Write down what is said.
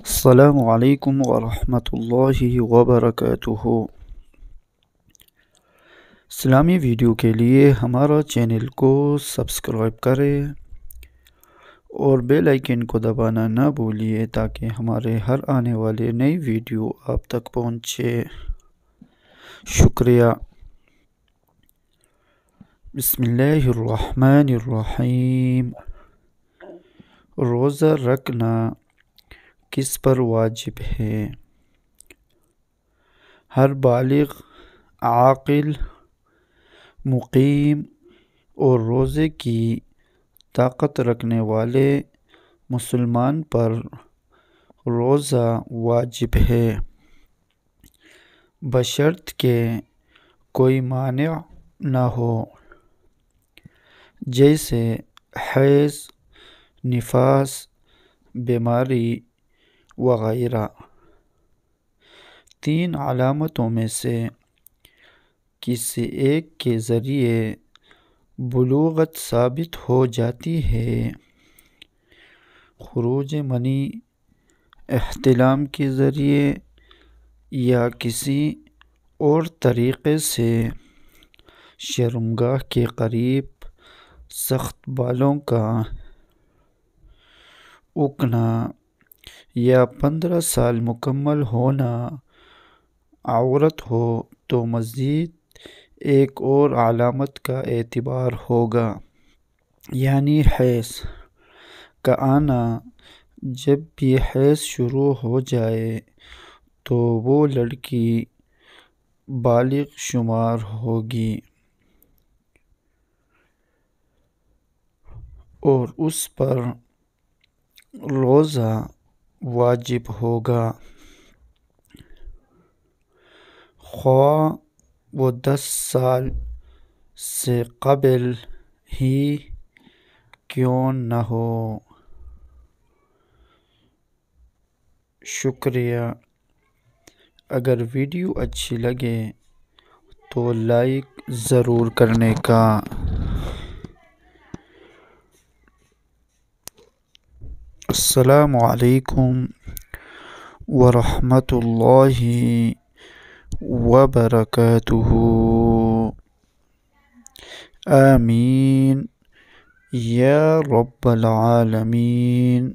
السلام علیکم ورحمۃ اللہ وبرکاتہ۔ اسلامی ویڈیو کے لیے ہمارا چینل کو سبسکرائب کریں اور بیل آئیکن کو دبانا نہ بھولیے تاکہ ہمارے ہر آنے والے نئی ویڈیو آپ تک پہنچے۔ شکریہ۔ بسم اللہ الرحمن الرحیم۔ روزہ رکھنا کس پر واجب ہے؟ ہر بالغ، عاقل، مقیم اور روزے کی طاقت رکھنے والے مسلمان پر روزہ واجب ہے، بشرط کہ کوئی مانع نہ ہو، جیسے حیض، نفاس، بیماری وغیرہ۔ 3 علامتوں میں سے کسی ایک کے ذریعے بلوغت ثابت ہو جاتی ہے: خروج منی احتلام کے ذریعے یا کسی اور طریقے سے، شرمگاہ کے قریب سخت بالوں کا اگنا، یا 15 سال مکمل ہونا۔ عورت ہو تو مزید ایک اور علامت کا اعتبار ہوگا، یعنی حیض کا آنا۔ جب بھی حیض شروع ہو جائے تو وہ لڑکی بالغ شمار ہوگی اور اس پر روزہ واجب ہوگا، خواہ وہ 10 سال سے قبل ہی کیوں نہ ہو۔ شکریہ۔ اگر ویڈیو اچھی لگے تو لائک ضرور کرنے کا۔ السلام علیکم ورحمۃ اللہ وبرکاتہ۔ آمین یا رب العالمین۔